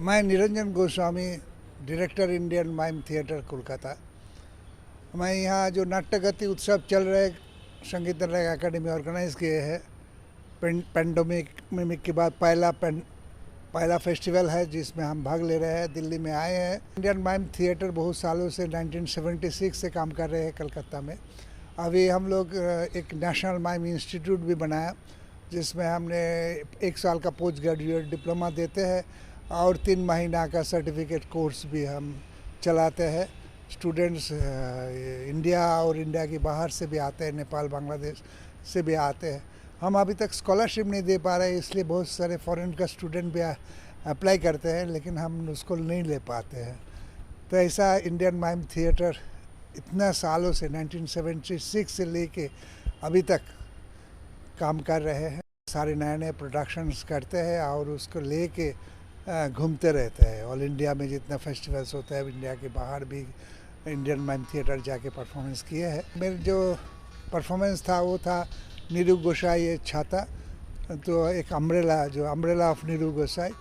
मैं Niranjan Goswami, director Indian mime theatre Kolkata. मैं यहाँ जो नाट्यगति उत्सव चल रहे संगीत नाटक अकादमी ऑर्गेनाइज किए हैं। पेंडेमिक के बाद पहला फेस्टिवल है जिसमें हम भाग ले रहे हैं। दिल्ली में आए हैं। इंडियन माइम थिएटर बहुत सालों से 1976 से काम कर रहे हैं कलकत्ता में। अभी हम लोग एक नेशनल माइम इंस्टीट्यूट भी बनाया जिसमें हमने 1 साल का पोस्ट ग्रेजुएट डिप्लोमा देते हैं और 3 महीना का सर्टिफिकेट कोर्स भी हम चलाते हैं। स्टूडेंट्स इंडिया और इंडिया के बाहर से भी आते हैं, नेपाल बांग्लादेश से भी आते हैं। हम अभी तक स्कॉलरशिप नहीं दे पा रहे, इसलिए बहुत सारे फॉरेन का स्टूडेंट भी अप्लाई करते हैं, लेकिन हम उसको नहीं ले पाते हैं। तो ऐसा इंडियन माइम थिएटर इतना सालों से 1976 से लेके अभी तक काम कर रहे हैं। सारे नए नए प्रोडक्शंस करते हैं और उसको लेके घूमते रहते हैं। ऑल इंडिया में जितना फेस्टिवल्स होता है, इंडिया के बाहर भी इंडियन माइम थिएटर जाके परफॉर्मेंस किए हैं। मेरे जो परफॉर्मेंस था वो था नीरू गोसाई छाता, तो एक अम्ब्रेला ऑफ नीरू गोसाई।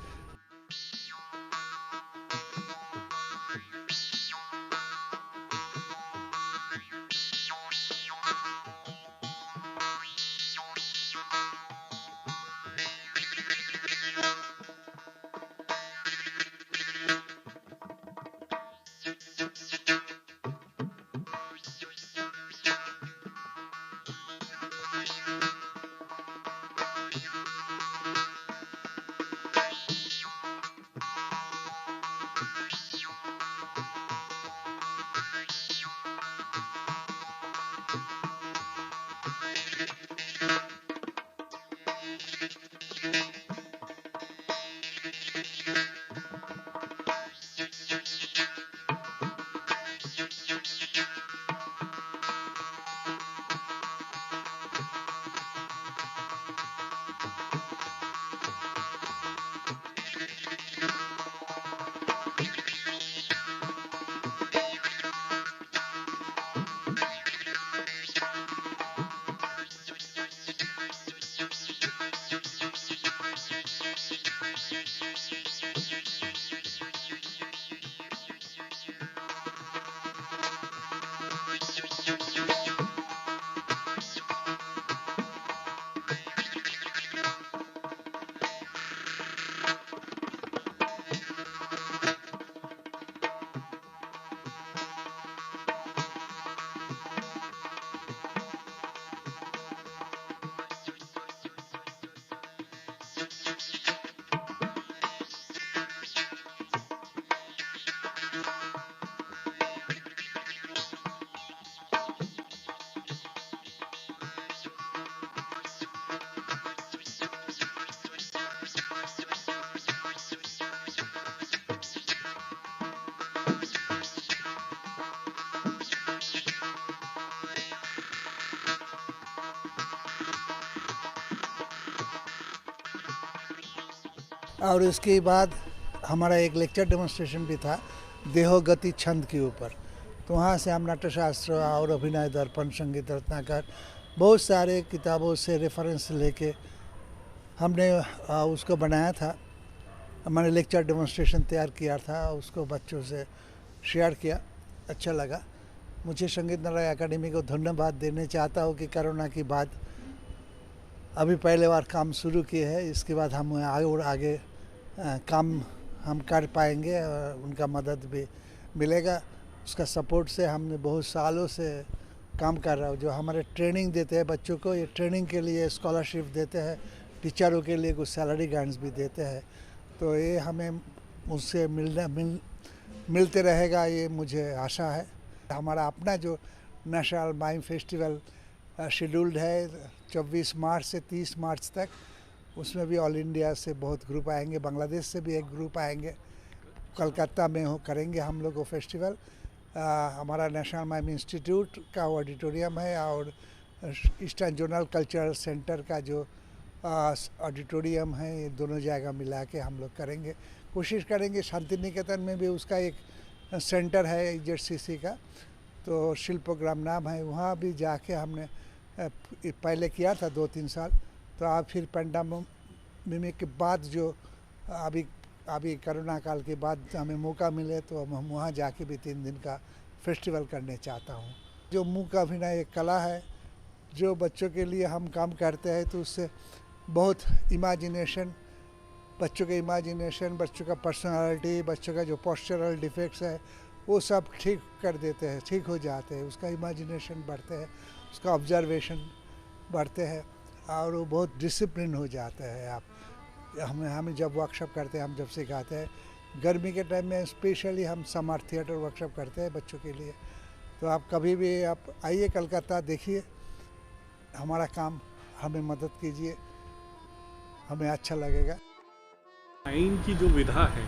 और उसके बाद हमारा एक लेक्चर डेमोन्स्ट्रेशन भी था देहोगति छंद के ऊपर। तो वहाँ से हम नाट्यशास्त्र और अभिनय दर्पण, संगीत रत्नाकर, बहुत सारे किताबों से रेफरेंस लेके हमने उसको बनाया था। मैंने लेक्चर डेमोन्स्ट्रेशन तैयार किया था, उसको बच्चों से शेयर किया, अच्छा लगा। मुझे संगीत नाटक अकादमी को धन्यवाद देने चाहता हूँ कि कोरोना के बाद अभी पहले बार काम शुरू किए हैं। इसके बाद हम और आगे काम हम कर पाएंगे और उनका मदद भी मिलेगा। उसका सपोर्ट से हमने बहुत सालों से काम कर रहा हूँ। जो हमारे ट्रेनिंग देते हैं बच्चों को, ये ट्रेनिंग के लिए स्कॉलरशिप देते हैं, टीचरों के लिए कुछ सैलरी ग्रांट्स भी देते हैं। तो ये हमें मुझसे मिलते रहेगा, ये मुझे आशा है। हमारा अपना जो नेशनल माइम फेस्टिवल शेड्यूल्ड है 24 मार्च से 30 मार्च तक, उसमें भी ऑल इंडिया से बहुत ग्रुप आएंगे, बांग्लादेश से भी एक ग्रुप आएंगे। कलकत्ता में करेंगे हम लोग वो फेस्टिवल। हमारा नेशनल माइम इंस्टीट्यूट का ऑडिटोरियम है और ईस्टर्न जोनल कल्चरल सेंटर का जो ऑडिटोरियम है, ये दोनों जगह मिला के हम लोग करेंगे। कोशिश करेंगे शांति निकेतन में भी उसका एक सेंटर है EZCC का, तो शिल्पग्राम नाम है, वहाँ भी जाके हमने पहले किया था 2-3 साल। तो आप फिर पेंडेमिक के बाद जो अभी अभी कोरोना काल के बाद हमें मौका मिले तो हम वहाँ जाके भी 3 दिन का फेस्टिवल करने चाहता हूँ। जो मूक अभिनय एक कला है, जो बच्चों के लिए हम काम करते हैं तो उससे बहुत इमेजिनेशन, बच्चों का इमेजिनेशन, बच्चों का पर्सनालिटी, बच्चों का जो पोस्चरल डिफेक्ट्स है वो सब ठीक कर देते हैं, ठीक हो जाते हैं, उसका इमेजिनेशन बढ़ते हैं, उसका ऑब्जर्वेशन बढ़ते हैं और वो बहुत डिसिप्लिन हो जाता है। आप हमें जब वर्कशॉप करते हैं, हम जब सिखाते हैं, गर्मी के टाइम में स्पेशली हम समर थिएटर वर्कशॉप करते हैं बच्चों के लिए। तो आप कभी भी आप आइए कलकत्ता, देखिए हमारा काम, हमें मदद कीजिए, हमें अच्छा लगेगा। माइम की जो विधा है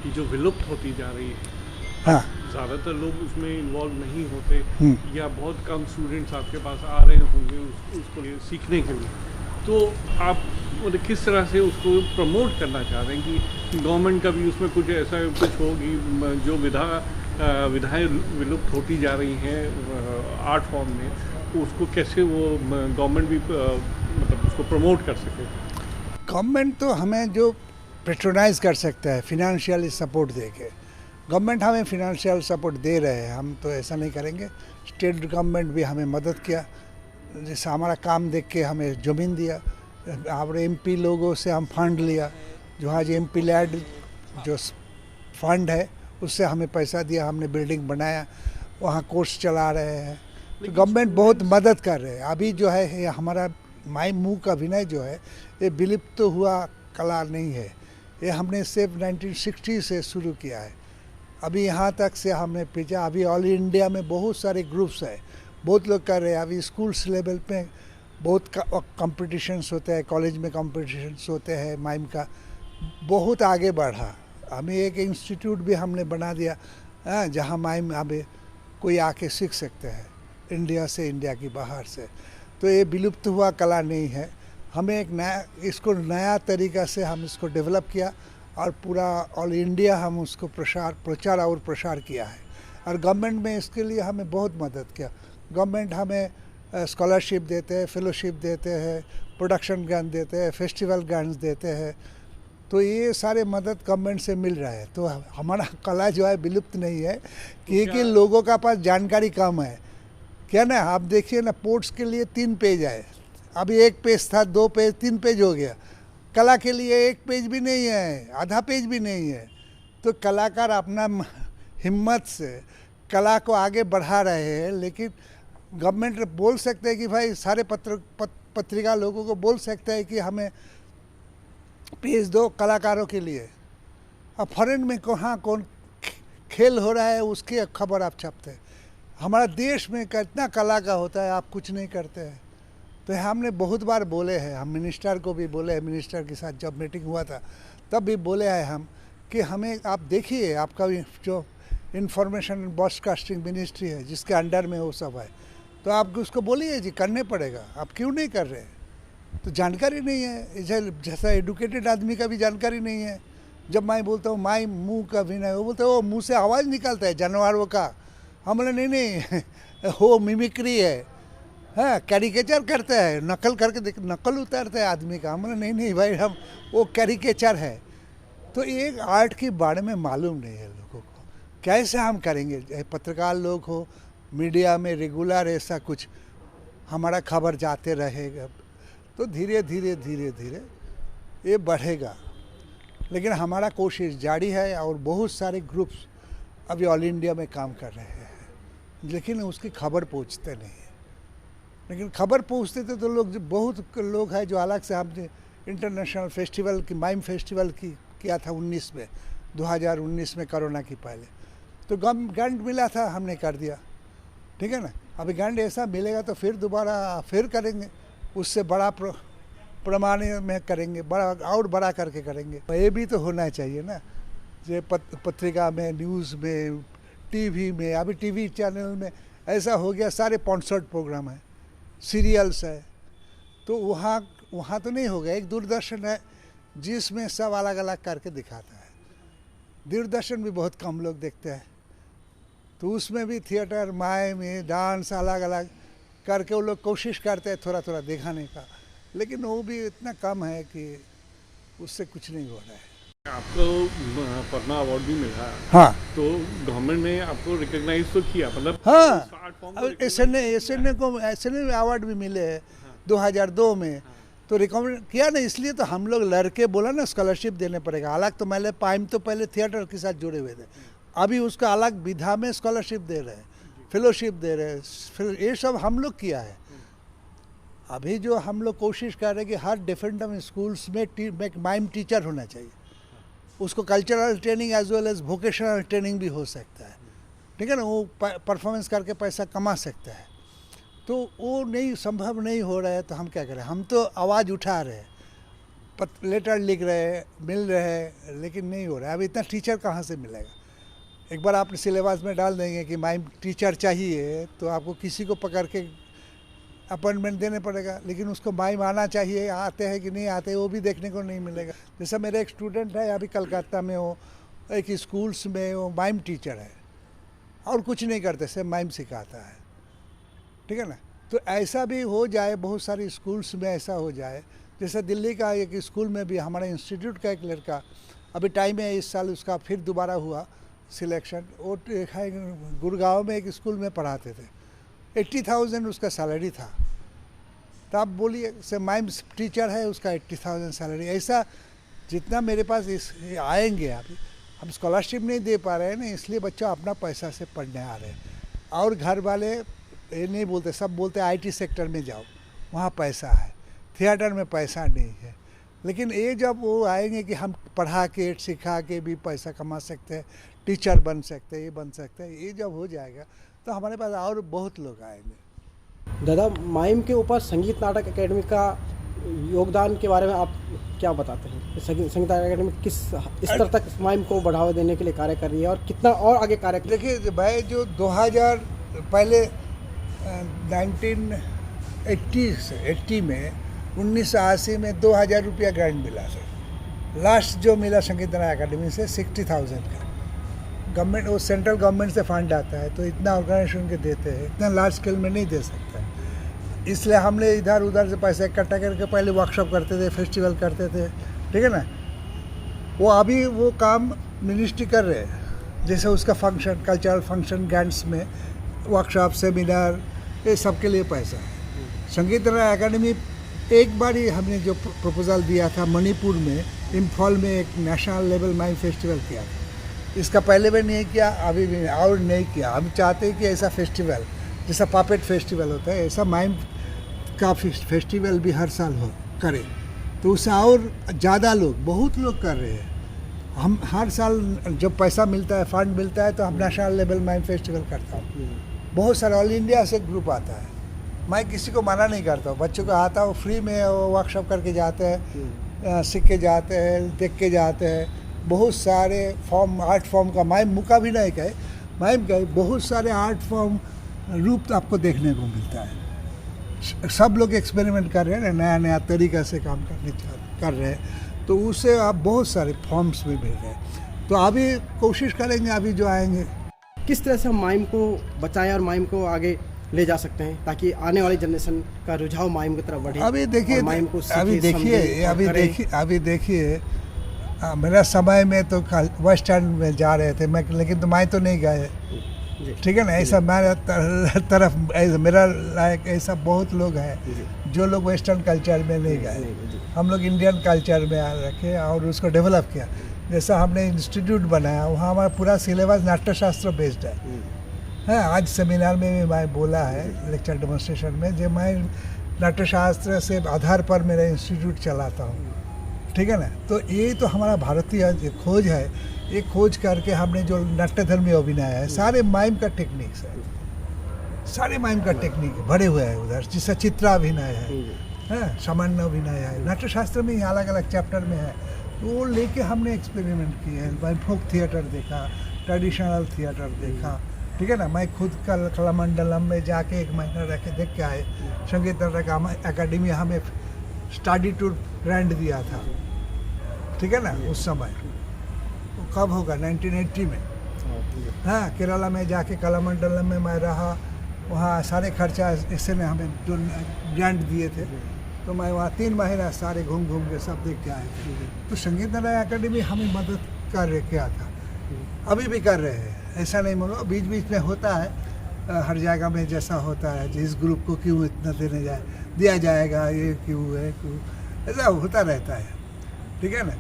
कि जो विलुप्त होती जा रही है, हाँ, ज़्यादातर लोग उसमें इन्वॉल्व नहीं होते या बहुत कम स्टूडेंट्स आपके पास आ रहे होंगे उसको सीखने के लिए, तो आप मतलब किस तरह से उसको प्रमोट करना चाह रहे हैं कि गवर्नमेंट का भी उसमें कुछ ऐसा कुछ हो कि जो विधाएं विलुप्त होती जा रही हैं आर्ट फॉर्म में, उसको कैसे वो गवर्नमेंट भी मतलब उसको प्रमोट कर सके? गवर्नमेंट तो हमें जो पेट्रोनाइज कर सकता है फिनेंशियली सपोर्ट दे के, गवर्नमेंट हमें फिनेंशियल सपोर्ट दे रहे हैं, हम तो ऐसा नहीं करेंगे। स्टेट गवर्नमेंट भी हमें मदद किया, जैसे हमारा काम देख के हमें ज़मीन दिया, और एमपी लोगों से हम फंड लिया, जो आज एमपी लैड जो फंड है उससे हमें पैसा दिया, हमने बिल्डिंग बनाया, वहाँ कोर्स चला रहे हैं। तो गवर्नमेंट बहुत मदद कर रहे हैं। अभी जो है ये हमारा माइम मूक अभिनय जो है ये विलुप्त तो हुआ कला नहीं है, ये हमने सिर्फ 1960 से शुरू किया है। अभी यहाँ तक से हमने भेजा, अभी ऑल इंडिया में बहुत सारे ग्रुप्स है, बहुत लोग कर रहे हैं। अभी स्कूल्स लेवल पे बहुत कंपटीशंस होते हैं, कॉलेज में कंपटीशंस होते हैं, माइम का बहुत आगे बढ़ा। हमें एक इंस्टीट्यूट भी हमने बना दिया जहाँ माइम अभी कोई आके सीख सकते हैं, इंडिया से, इंडिया की बाहर से। तो ये विलुप्त हुआ कला नहीं है, हमें एक नया, इसको नया तरीका से हम इसको डेवलप किया और पूरा ऑल इंडिया हम उसको प्रचार और प्रसार किया है। और गवर्नमेंट में इसके लिए हमें बहुत मदद किया। गवर्नमेंट हमें स्कॉलरशिप देते हैं, फेलोशिप देते हैं, प्रोडक्शन ग्रांट देते हैं, फेस्टिवल ग्रांट्स देते हैं। तो ये सारे मदद गवर्नमेंट से मिल रहा है। तो हमारा कला जो है विलुप्त नहीं है, क्योंकि लोगों का पास जानकारी कम है। क्या ना, आप देखिए ना, पोर्ट्स के लिए 3 पेज है, अभी 1 पेज था, 2 पेज, 3 पेज हो गया। कला के लिए 1 पेज भी नहीं है, आधा पेज भी नहीं है। तो कलाकार अपना हिम्मत से कला को आगे बढ़ा रहे हैं, लेकिन गवर्नमेंट बोल सकते हैं कि भाई सारे पत्रिका लोगों को बोल सकते हैं कि हमें पेज दो कलाकारों के लिए। अब फॉरेन में कहाँ कौन खेल हो रहा है उसकी खबर आप छापते हैं। हमारा देश में कितना कला का होता है, आप कुछ नहीं करते हैं। तो हमने बहुत बार बोले हैं, हम मिनिस्टर को भी बोले हैं, मिनिस्टर के साथ जब मीटिंग हुआ था तब भी बोले हैं हम कि हमें आप देखिए, आपका जो इंफॉर्मेशन ब्रॉडकास्टिंग मिनिस्ट्री है जिसके अंडर में वो सब है, तो आप उसको बोलिए जी करने पड़ेगा, आप क्यों नहीं कर रहे? तो जानकारी नहीं है, जैसा एडुकेटेड आदमी का भी जानकारी नहीं है। जब मैं बोलता हूँ माई मुँह का भी नहीं, वो बोलते वो मुँह से आवाज़ निकलता है जानवरों का। हम बोले नहीं वो मिमिक्री है, हाँ कैरिकेचर करते हैं, नकल करके नकल उतारते हैं आदमी का। हम बोले नहीं भाई, हम वो कैरिकेचर है। तो एक आर्ट के बारे में मालूम नहीं है लोगों को, कैसे हम करेंगे? पत्रकार लोग हो, मीडिया में रेगुलर ऐसा कुछ हमारा खबर जाते रहेगा तो धीरे धीरे धीरे धीरे ये बढ़ेगा। लेकिन हमारा कोशिश जारी है और बहुत सारे ग्रुप्स अभी ऑल इंडिया में काम कर रहे हैं, लेकिन उसकी खबर पहुंचते नहीं है। लेकिन खबर पहुंचते थे तो लोग, बहुत लोग हैं जो अलग से, हमने इंटरनेशनल फेस्टिवल की, माइम फेस्टिवल की किया था 19 में, 2019 में कोरोना की पहले, तो ग्रांट मिला था, हमने कर दिया, ठीक है ना। अभी ग्रांट ऐसा मिलेगा तो फिर दोबारा फिर करेंगे, उससे बड़ा पैमाने में करेंगे, बड़ा और बड़ा करके करेंगे। ये भी तो होना चाहिए ना, जो पत्रिका में, न्यूज़ में, टीवी में, अभी टीवी चैनल में ऐसा हो गया, सारे स्पॉन्सर्ड प्रोग्राम है, सीरियल्स है, तो वहाँ तो नहीं होगा। एक दूरदर्शन है जिसमें सब अलग अलग करके दिखाता है, दूरदर्शन भी बहुत कम लोग देखते हैं, तो उसमें भी थिएटर, माइम, डांस अलग अलग करके वो लोग कोशिश करते हैं थोड़ा थोड़ा दिखाने का, लेकिन वो भी इतना कम है कि उससे कुछ नहीं हो रहा है। आपको पद्मा अवार्ड भी मिला, हाँ तो गवर्नमेंट ने आपको रिकॉग्नाइज तो किया, मतलब हाँ। उस आर्ट फॉर्म को अब एसएनए अवार्ड भी मिले हैं 2002 में, तो रिकमेंड किया ना, इसलिए तो हम लोग लड़के बोला ना स्कॉलरशिप देने पड़ेगा। अलग तो मैंने पाइम तो पहले थिएटर के साथ जुड़े हुए थे, अभी उसका अलग विधा में स्कॉलरशिप दे रहे हैं, फेलोशिप दे रहे हैं, फिर ये सब हम लोग किया है। अभी जो हम लोग कोशिश कर रहे हैं कि हर डिफरेंट स्कूल्स में माइम टीचर होना चाहिए, उसको cultural training as well as vocational training भी हो सकता है, ठीक है ना, वो परफॉर्मेंस करके पैसा कमा सकता है। तो वो नहीं, संभव नहीं हो रहा है, तो हम क्या करें, हम तो आवाज़ उठा रहे हैं, लेटर लिख रहे हैं, मिल रहे हैं, लेकिन नहीं हो रहा है। अब इतना टीचर कहाँ से मिलेगा? एक बार आपने सिलेबस में डाल देंगे कि माइम टीचर चाहिए, तो आपको किसी को पकड़ के अपॉइंटमेंट देने पड़ेगा, लेकिन उसको माइम आना चाहिए, आते हैं कि नहीं आते वो भी देखने को नहीं मिलेगा। जैसा मेरा एक स्टूडेंट है अभी कलकत्ता में, वो एक स्कूल्स में वो माइम टीचर है और कुछ नहीं करते, सिर्फ माइम सिखाता है, ठीक है ना। तो ऐसा भी हो जाए, बहुत सारे स्कूल्स में ऐसा हो जाए। जैसे दिल्ली का एक स्कूल में भी हमारे इंस्टीट्यूट का एक लड़का, अभी टाइम है इस साल उसका फिर दोबारा हुआ सिलेक्शन, वो गुड़गांव में एक स्कूल में पढ़ाते थे, 80,000 उसका सैलरी था। तो आप बोलिए से माइम टीचर है, उसका 80,000 सैलरी। ऐसा जितना मेरे पास आएंगे, अभी हम स्कॉलरशिप नहीं दे पा रहे हैं ना, इसलिए बच्चा अपना पैसा से पढ़ने आ रहे हैं। और घर वाले ये नहीं बोलते, सब बोलते आईटी सेक्टर में जाओ, वहाँ पैसा है, थिएटर में पैसा नहीं है। लेकिन ये जब वो आएंगे कि हम पढ़ा के सिखा के भी पैसा कमा सकते हैं, टीचर बन सकते हैं, ये बन सकते हैं, ये जब हो जाएगा तो हमारे पास और बहुत लोग आएंगे। दादा, माइम के ऊपर संगीत नाटक एकेडमी का योगदान के बारे में आप क्या बताते हैं? संगीत नाटक एकेडमी किस स्तर तक माइम को बढ़ावा देने के लिए कार्य कर रही है और कितना और आगे कार्य? देखिए भाई, जो 2000 पहले 1980 में 1980 में 2000 रुपया ग्रांट मिला था। लास्ट जो मिला संगीत नाटक एकेडमी से 60,000 का। गवर्नमेंट, वो सेंट्रल गवर्नमेंट से फंड आता है, तो इतना ऑर्गेनाइजेशन के देते हैं, इतना लार्ज स्केल में नहीं दे सकता है। इसलिए हमने इधर उधर से पैसा इकट्ठा करके पहले वर्कशॉप करते थे, फेस्टिवल करते थे, ठीक है ना। वो अभी वो काम मिनिस्ट्री कर रहे हैं, जैसे उसका फंक्शन, कल्चरल फंक्शन, ग्रांट्स में वर्कशॉप, सेमिनार, ये सब के लिए पैसा है। संगीत नाटक एकेडमी एक बार ही हमने जो प्रपोजल दिया था मणिपुर में, इम्फॉल में एक नेशनल लेवल माइम फेस्टिवल किया था। इसका पहले भी नहीं किया, अभी भी और नहीं किया। हम चाहते हैं कि ऐसा फेस्टिवल, जैसा पापेट फेस्टिवल होता है, ऐसा माइम का फेस्टिवल भी हर साल हो करें, तो उससे और ज़्यादा लोग, बहुत लोग कर रहे हैं। हम हर साल जब पैसा मिलता है, फंड मिलता है, तो हम नेशनल लेवल माइम फेस्टिवल करता हूँ। बहुत सारा ऑल इंडिया से ग्रुप आता है, मैं किसी को मना नहीं करता हूँ, बच्चों को आता हूँ, फ्री में वो वर्कशॉप करके जाते हैं, सीख के जाते हैं, देख के जाते हैं। बहुत सारे फॉर्म, आर्ट फॉर्म का, माइम मुका भी नहीं कहे, माइम का बहुत सारे आर्ट फॉर्म रूप आपको देखने को मिलता है। सब लोग एक्सपेरिमेंट कर रहे हैं, नया नया तरीका से काम कर रहे हैं, तो उससे आप बहुत सारे फॉर्म्स में मिल रहे हैं। तो अभी कोशिश करेंगे, अभी जो आएंगे, किस तरह से हम माइम को बचाएं और माइम को आगे ले जा सकते हैं ताकि आने वाली जनरेशन का रुझाव माइम की तरफ बढ़े। अभी देखिए, अभी देखिए मेरा समय में तो वेस्ट एंड में जा रहे थे मैं, लेकिन तो मैं तो नहीं गए, ठीक है ना। ऐसा मेरा तरफ मेरा लायक ऐसा बहुत लोग हैं जो लोग वेस्टर्न कल्चर में नहीं गए। हम लोग इंडियन कल्चर में आ रखे और उसको डेवलप किया। जैसा हमने इंस्टीट्यूट बनाया, वहाँ हमारा पूरा सिलेबस नाट्यशास्त्र बेस्ड है। आज सेमिनार में भी मैं बोला है, लेक्चर डेमोन्स्ट्रेशन में, जो मैं नाट्यशास्त्र से आधार पर मेरा इंस्टीट्यूट चलाता हूँ, ठीक है ना। तो ये तो हमारा भारतीय खोज है। ये खोज करके हमने जो नाट्यधर्मी अभिनय है, सारे माइम का टेक्निक्स है, सारे माइम का टेक्निक भरे हुए हैं उधर। जिससे चित्राभिनय है, सामान्य अभिनय है, नाट्यशास्त्र में ही अलग अलग चैप्टर में है। तो वो लेके हमने एक्सपेरिमेंट किए हैं। फोक थिएटर देखा, ट्रेडिशनल थिएटर देखा, ठीक है ना। मैं खुद कलामंडलम में जाके 1 महीना रह के देख के आए। संगीत नाटक एकेडमी हमें स्टडी टूर ग्रांट दिया था, ठीक है ना। उस समय वो कब होगा, 1980 में। हाँ, केरला में जाके कलामंडलम में मैं रहा, वहाँ सारे खर्चा इससे ने हमें जो ग्रांट दिए थे, तो मैं वहाँ 3 महीना सारे घूम घूम के सब देख के आए थे। तो संगीत नाटक अकेडमी हमें मदद कर रहे क्या था, अभी भी कर रहे हैं, ऐसा नहीं मानो। बीच बीच में होता है, हर जगह में जैसा होता है, जिस ग्रुप को क्यों इतना दिया जाएगा, ये क्यों है, क्यों ऐसा होता रहता है, ठीक है ना।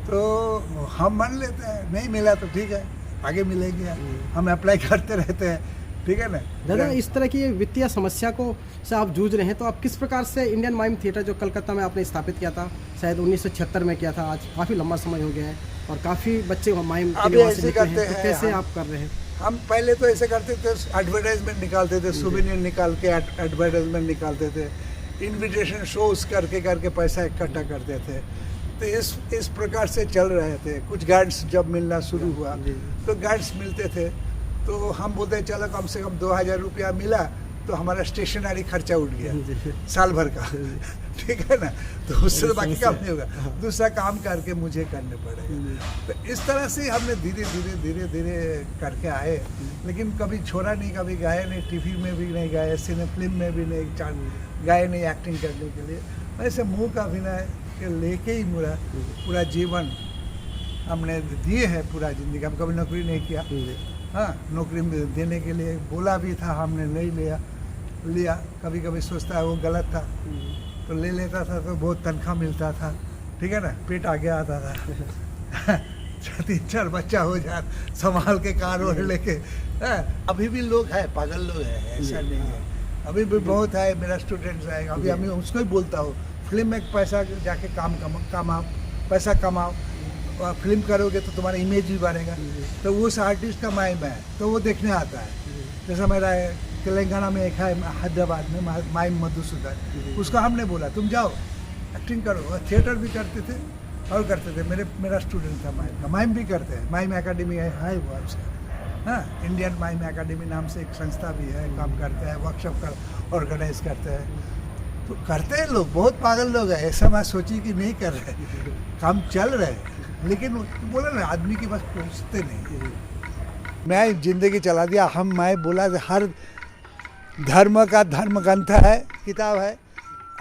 तो हम मान लेते हैं, नहीं मिला तो ठीक है, आगे मिलेगी, हम अप्लाई करते रहते हैं, ठीक है ना। दादा, इस तरह की वित्तीय समस्या को से आप जूझ रहे हैं, तो आप किस प्रकार से इंडियन माइम थिएटर जो कलकत्ता में आपने स्थापित किया था, शायद 1976 में किया था, आज काफ़ी लंबा समय हो गया है और काफ़ी बच्चे माइम अभी ऐसे करते हैं, तो कैसे आप कर रहे हैं? हम पहले तो ऐसे करते थे, एडवर्टाइजमेंट निकालते थे, सुवेनियर निकाल के एडवर्टाइजमेंट निकालते थे, इनविटेशन शोज करके पैसा इकट्ठा करते थे। तो इस प्रकार से चल रहे थे। कुछ गाइड्स जब मिलना शुरू हुआ तो गाइड्स मिलते थे, तो हम बोलते चलो कम से कम 2000 रुपया मिला तो हमारा स्टेशनरी खर्चा उठ गया साल भर का, ठीक है ना। तो उससे तो बाकी काम नहीं होगा, दूसरा काम करके मुझे करने पड़ेगा। तो इस तरह से हमने धीरे धीरे करके आए, लेकिन कभी छोड़ा नहीं, कभी गाए नहीं, टीवी में भी नहीं गाए, फिल्म में भी नहीं गाए, नहीं एक्टिंग करने के लिए। ऐसे मुँह का अभिनय के लेके ही पूरा जीवन हमने दिए है, पूरा जिंदगी। हम कभी नौकरी नहीं किया, हाँ, नौकरी देने के लिए बोला भी था, हमने नहीं लिया। कभी कभी सोचता है वो गलत था तो ले लेता था, तो बहुत तनख्वाह मिलता था, ठीक है ना, पेट आगे आता था 3-4 बच्चा हो जाए, संभाल के कार और लेके। अभी भी लोग हैं, पागल लोग हैं, ऐसा नहीं है, अभी भी बहुत है। मेरा स्टूडेंट्स है, अभी हमें उसको ही बोलता हूँ, फिल्म में पैसा जाके कमाओ, पैसा कमाओ, फिल्म करोगे तो तुम्हारा इमेज भी बढ़ेगा। तो उस आर्टिस्ट का माइम है तो वो देखने आता है। जैसा मेरा तेलंगाना में एक है, हैदराबाद में, माइम मधुसूदन, उसको हमने बोला तुम जाओ एक्टिंग करो। थिएटर भी करते थे और करते थे, मेरा स्टूडेंट था माइम का, माइम भी करते हैं। माइम एकेडमी है वो उसका, हाँ, इंडियन माइम एकेडमी नाम से एक संस्था भी है, काम करते हैं, वर्कशॉप कर ऑर्गेनाइज करते हैं। तो करते हैं लोग, बहुत पागल लोग हैं, ऐसा मैं सोची कि नहीं कर रहे, काम चल रहे हैं, लेकिन बोला ना आदमी की बस पहुँचते नहीं। मैं जिंदगी चला दिया। मैं बोला हर धर्म का धर्म ग्रंथ है, किताब है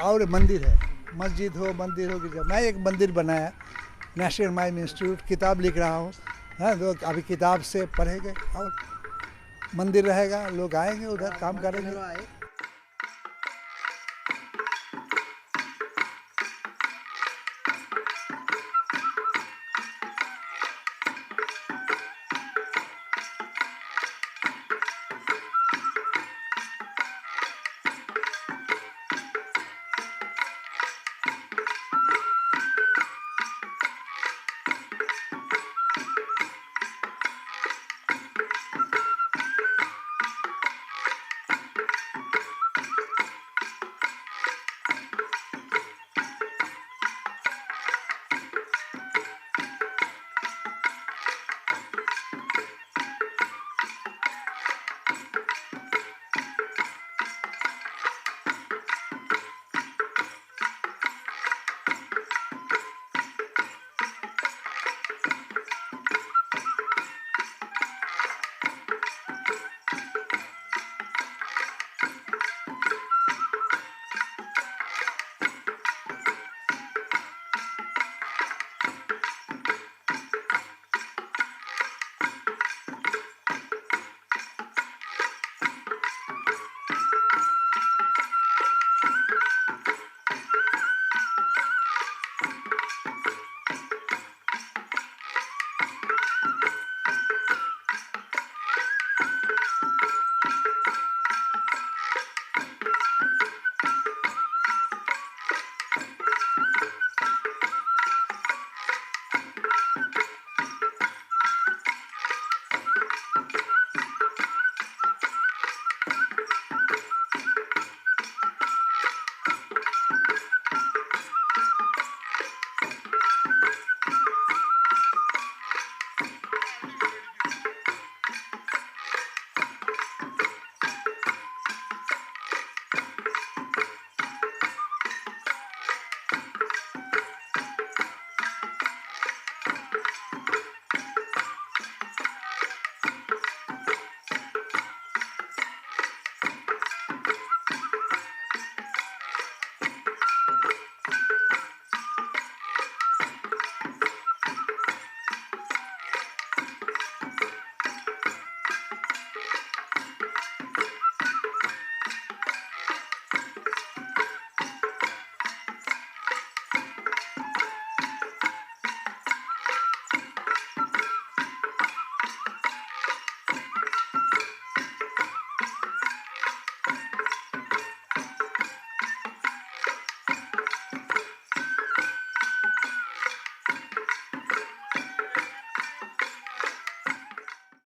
और मंदिर है, मस्जिद हो मंदिर हो गिरजा। मैं एक मंदिर बनाया, नेशनल माइम इंस्टीट्यूट, किताब लिख रहा हूँ, हाँ, लोग अभी किताब से पढ़ेंगे और मंदिर रहेगा, लोग आएंगे उधर काम करेंगे।